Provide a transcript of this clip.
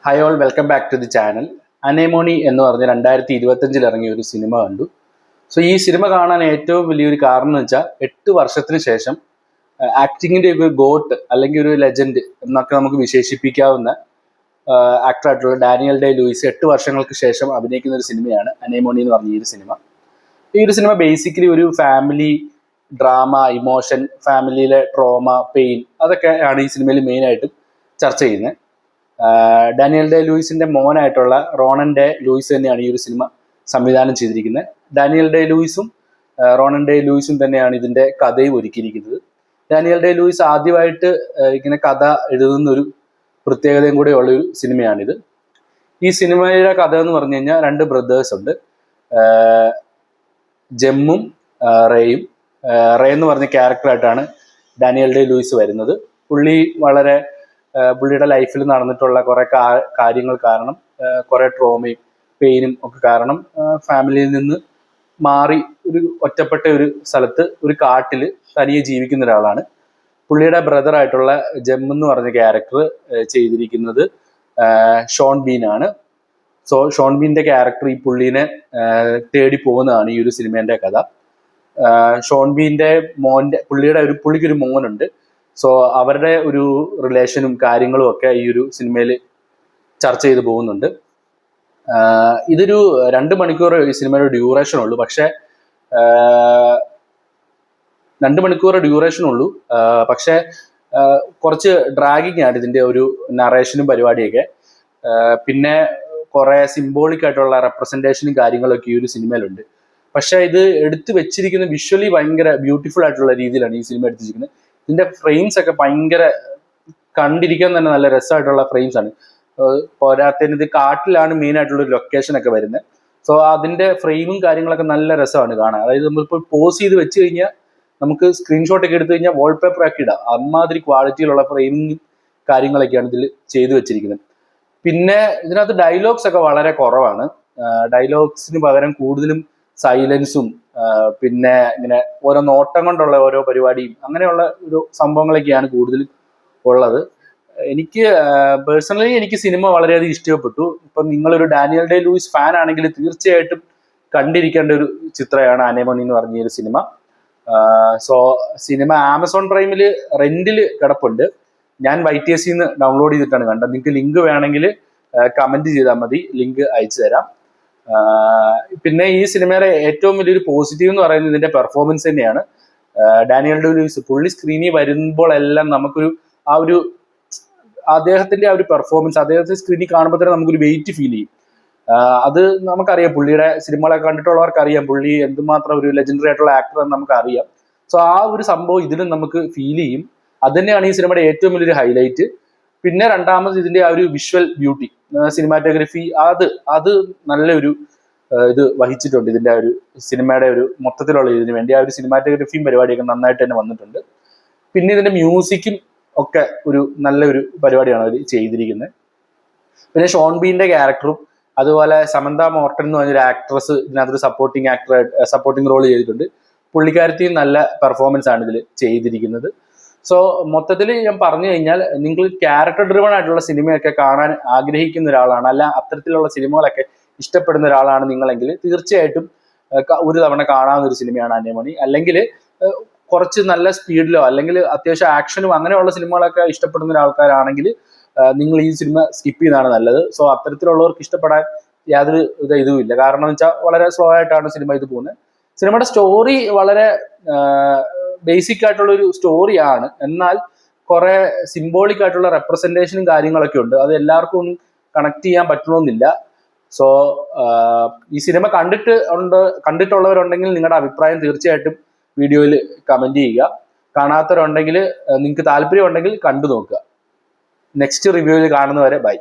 Hi all, welcome back to the channel. Anemone എന്ന് പറഞ്ഞ് 2025 ഇറങ്ങിയ ഒരു സിനിമ കണ്ടു. സോ ഈ സിനിമ കാണാൻ ഏറ്റവും വലിയൊരു കാരണം എന്ന് വെച്ചാൽ 8 വർഷത്തിന് ശേഷം ആക്ടിങ്ങിന്റെ ഒരു ഗോട്ട് അല്ലെങ്കിൽ ഒരു ലെജൻഡ് എന്നൊക്കെ നമുക്ക് വിശേഷിപ്പിക്കാവുന്ന ആക്ടറായിട്ടുള്ള ഡാനിയൽ ഡേ ലൂയിസ് 8 വർഷങ്ങൾക്ക് ശേഷം അഭിനയിക്കുന്ന ഒരു സിനിമയാണ് അനേമോണി എന്ന് പറഞ്ഞ ഈ ഒരു സിനിമ. ഈ ഒരു സിനിമ ബേസിക്കലി ഒരു ഫാമിലി ഡ്രാമ, ഇമോഷൻ, ഫാമിലിയിലെ ട്രോമ, പെയിൻ, അതൊക്കെയാണ് ഈ സിനിമയിൽ മെയിനായിട്ടും ചർച്ച ചെയ്യുന്നത്. ഡാനിയൽ ഡേ ലൂയിസിന്റെ മോനായിട്ടുള്ള റോണൻ ഡേ ലൂയിസ് തന്നെയാണ് ഈ ഒരു സിനിമ സംവിധാനം ചെയ്തിരിക്കുന്നത്. ഡാനിയൽ ഡേ ലൂയിസും റോണൻ ഡേ ലൂയിസും തന്നെയാണ് ഇതിന്റെ കഥയും ഒരുക്കിയിരിക്കുന്നത്. ഡാനിയൽ ഡേ ലൂയിസ് ആദ്യമായിട്ട് ഇങ്ങനെ കഥ എഴുതുന്ന ഒരു പ്രത്യേകതയും കൂടെ ഉള്ള ഒരു സിനിമയാണിത്. ഈ സിനിമയുടെ കഥ എന്ന് പറഞ്ഞു കഴിഞ്ഞാൽ 2 ബ്രദേഴ്സ് ഉണ്ട്, ജെമ്മും റേയും. റേ എന്ന് പറഞ്ഞ ക്യാരക്ടറായിട്ടാണ് ഡാനിയൽ ഡേ ലൂയിസ് വരുന്നത്. പുള്ളിയുടെ ലൈഫിൽ നടന്നിട്ടുള്ള കുറെ കാര്യങ്ങൾ കാരണം, കുറെ ട്രോമയും പെയിനും ഒക്കെ കാരണം ഫാമിലിയിൽ നിന്ന് മാറി ഒരു ഒറ്റപ്പെട്ട ഒരു സ്ഥലത്ത് ഒരു കാട്ടിൽ തനിയെ ജീവിക്കുന്ന ഒരാളാണ്. പുള്ളിയുടെ ബ്രദറായിട്ടുള്ള ജെം എന്ന് പറഞ്ഞ ക്യാരക്ടർ ചെയ്തിരിക്കുന്നത് ഷോൺ ബീൻ ആണ്. സോ ഷോൺ ബീൻ്റെ ക്യാരക്ടർ ഈ പുള്ളീനെ തേടി പോകുന്നതാണ് ഈ ഒരു സിനിമേൻ്റെ കഥ. ഷോൺ ബീൻ്റെ പുള്ളിക്കൊരു മോനുണ്ട്. സോ അവരുടെ ഒരു റിലേഷനും കാര്യങ്ങളും ഒക്കെ ഈ ഒരു സിനിമയിൽ ചർച്ച ചെയ്ത് പോകുന്നുണ്ട്. ഇതൊരു 2 മണിക്കൂർ ഈ സിനിമയുടെ ഡ്യൂറേഷൻ ഉള്ളൂ. പക്ഷെ 2 മണിക്കൂർ ഡ്യൂറേഷൻ ഉള്ളൂ. പക്ഷെ കുറച്ച് ഡ്രാഗിങ് ആണ് ഇതിൻ്റെ ഒരു നറേഷനും പരിപാടിയൊക്കെ. പിന്നെ കുറെ സിംബോളിക് ആയിട്ടുള്ള റെപ്രസെൻറ്റേഷനും കാര്യങ്ങളൊക്കെ ഈ ഒരു സിനിമയിലുണ്ട്. പക്ഷെ ഇത് എടുത്തു വെച്ചിരിക്കുന്ന വിഷ്വലി ഭയങ്കര ബ്യൂട്ടിഫുൾ ആയിട്ടുള്ള രീതിയിലാണ് ഈ സിനിമ എടുത്തിരിക്കുന്നത്. ഇതിന്റെ ഫ്രെയിംസ് ഒക്കെ ഭയങ്കര കണ്ടിരിക്കാൻ തന്നെ നല്ല രസമായിട്ടുള്ള ഫ്രെയിംസ് ആണ്. പോരാത്തതിന് ഇത് കാട്ടിലാണ് മെയിൻ ആയിട്ടുള്ള ഒരു ലൊക്കേഷൻ ഒക്കെ വരുന്നത്. സോ അതിന്റെ ഫ്രെയിമും കാര്യങ്ങളൊക്കെ നല്ല രസമാണ് കാണാൻ. അതായത് നമ്മളിപ്പോൾ പോസ് ചെയ്ത് വെച്ച് കഴിഞ്ഞാൽ നമുക്ക് സ്ക്രീൻഷോട്ട് ഒക്കെ എടുത്തു കഴിഞ്ഞാൽ വാൾപേപ്പർ ആക്കി ഇടാം. അമ്മാതിരി ക്വാളിറ്റിയിലുള്ള ഫ്രെയിമിങ് കാര്യങ്ങളൊക്കെയാണ് ഇതിൽ ചെയ്തു വെച്ചിരിക്കുന്നത്. പിന്നെ ഇതിനകത്ത് ഡയലോഗ്സ് ഒക്കെ വളരെ കുറവാണ്. ഡയലോഗ്സിന് പകരം കൂടുതലും സൈലൻസും പിന്നെ ഇങ്ങനെ ഓരോ നോട്ടം കൊണ്ടുള്ള ഓരോ പരിപാടിയും അങ്ങനെയുള്ള ഒരു സംഭവങ്ങളൊക്കെയാണ് കൂടുതലും ഉള്ളത്. എനിക്ക് സിനിമ വളരെയധികം ഇഷ്ടപ്പെട്ടു. ഇപ്പം നിങ്ങളൊരു ഡാനിയൽ ഡേ ലൂയിസ് ഫാൻ ആണെങ്കിൽ തീർച്ചയായിട്ടും കണ്ടിരിക്കേണ്ട ഒരു ചിത്രമാണ് അനേമോണി എന്ന് പറഞ്ഞ ഒരു സിനിമ. സോ സിനിമ ആമസോൺ പ്രൈമിൽ റെന്റിൽ കിടപ്പുണ്ട്. ഞാൻ YTSന്ന് ഡൗൺലോഡ് ചെയ്തിട്ടാണ് കണ്ടത്. നിങ്ങൾക്ക് ലിങ്ക് വേണമെങ്കിൽ കമന്റ് ചെയ്താൽ മതി, ലിങ്ക് അയച്ചു തരാം. പിന്നെ ഈ സിനിമയുടെ ഏറ്റവും വലിയൊരു പോസിറ്റീവ് എന്ന് പറയുന്നത് ഇതിന്റെ പെർഫോമൻസ് തന്നെയാണ്. ഡാനിയൽ ഡേ ലൂയിസ് പുള്ളി സ്ക്രീനിൽ വരുമ്പോൾ എല്ലാം നമുക്കൊരു അദ്ദേഹത്തിന്റെ ആ ഒരു പെർഫോമൻസ്, അദ്ദേഹത്തെ സ്ക്രീനിൽ കാണുമ്പോൾ തന്നെ നമുക്കൊരു വെയിറ്റ് ഫീൽ ചെയ്യും. അത് നമുക്കറിയാം, പുള്ളിയുടെ സിനിമകളൊക്കെ കണ്ടിട്ടുള്ളവർക്ക് അറിയാം പുള്ളി എന്തുമാത്രം ഒരു ലെജൻഡറി ആയിട്ടുള്ള ആക്ടർ എന്ന് നമുക്കറിയാം. സോ ആ ഒരു സംഭവം ഇതിലും നമുക്ക് ഫീൽ ചെയ്യും. അത് തന്നെയാണ് ഈ സിനിമയുടെ ഏറ്റവും വലിയൊരു ഹൈലൈറ്റ്. പിന്നെ രണ്ടാമത് ഇതിന്റെ ആ ഒരു വിഷ്വൽ ബ്യൂട്ടി, സിനിമാറ്റോഗ്രഫി, അത് നല്ലൊരു ഇത് വഹിച്ചിട്ടുണ്ട്. ഇതിന്റെ ഒരു സിനിമയുടെ ഒരു മൊത്തത്തിലുള്ള ഇതിന് വേണ്ടി ആ ഒരു സിനിമാറ്റോഗ്രഫിയും പരിപാടിയൊക്കെ നന്നായിട്ട് തന്നെ വന്നിട്ടുണ്ട്. പിന്നെ ഇതിന്റെ മ്യൂസിക്കും ഒക്കെ ഒരു നല്ലൊരു പരിപാടിയാണ് അവർ ചെയ്തിരിക്കുന്നത്. പിന്നെ ഷോൺ ബീന്റെ ക്യാരക്ടറും അതുപോലെ സമന്ത മോർട്ടൺ എന്ന് പറഞ്ഞൊരു ആക്ട്രസ് ഇതിനകത്തൊരു സപ്പോർട്ടിംഗ് റോൾ ചെയ്തിട്ടുണ്ട്. പുള്ളിക്കാരത്തിയും നല്ല പെർഫോമൻസ് ആണ് ഇതിൽ ചെയ്തിരിക്കുന്നത്. സോ മൊത്തത്തിൽ ഞാൻ പറഞ്ഞു കഴിഞ്ഞാൽ, നിങ്ങൾ ക്യാരക്ടർ ഡ്രിവൺ ആയിട്ടുള്ള സിനിമയൊക്കെ കാണാൻ ആഗ്രഹിക്കുന്ന ഒരാളാണ്, അല്ല അത്തരത്തിലുള്ള സിനിമകളൊക്കെ ഇഷ്ടപ്പെടുന്ന ഒരാളാണ് നിങ്ങളെങ്കിൽ തീർച്ചയായിട്ടും ഒരു തവണ കാണാവുന്ന ഒരു സിനിമയാണ് അനേമോണി. അല്ലെങ്കിൽ കുറച്ച് നല്ല സ്പീഡിലോ അല്ലെങ്കിൽ അത്യാവശ്യം ആക്ഷനും അങ്ങനെയുള്ള സിനിമകളൊക്കെ ഇഷ്ടപ്പെടുന്ന ഒരാൾക്കാരാണെങ്കിൽ നിങ്ങൾ ഈ സിനിമ സ്കിപ്പ് ചെയ്യുന്നതാണ് നല്ലത്. സോ അത്തരത്തിലുള്ളവർക്ക് ഇഷ്ടപ്പെടാൻ യാതൊരു ഇതുമില്ല. കാരണം എന്ന് വെച്ചാൽ വളരെ സ്ലോ ആയിട്ടാണ് സിനിമ ഇത് പോകുന്നത്. സിനിമയുടെ സ്റ്റോറി വളരെ ബേസിക് ആയിട്ടുള്ള ഒരു സ്റ്റോറിയാണ്. എന്നാൽ കുറെ സിംബോളിക് ആയിട്ടുള്ള റെപ്രസെന്റേഷനും കാര്യങ്ങളൊക്കെ ഉണ്ട്. അത് എല്ലാവർക്കും ഒന്നും കണക്ട് ചെയ്യാൻ പറ്റണമെന്നില്ല. സോ ഈ സിനിമ കണ്ടിട്ടുള്ളവരുണ്ടെങ്കിൽ നിങ്ങളുടെ അഭിപ്രായം തീർച്ചയായിട്ടും വീഡിയോയിൽ കമന്റ് ചെയ്യുക. കാണാത്തവരുണ്ടെങ്കിൽ നിങ്ങൾക്ക് താല്പര്യം ഉണ്ടെങ്കിൽ കണ്ടു നോക്കുക. നെക്സ്റ്റ് റിവ്യൂവിൽ കാണുന്നവരെ ബൈ.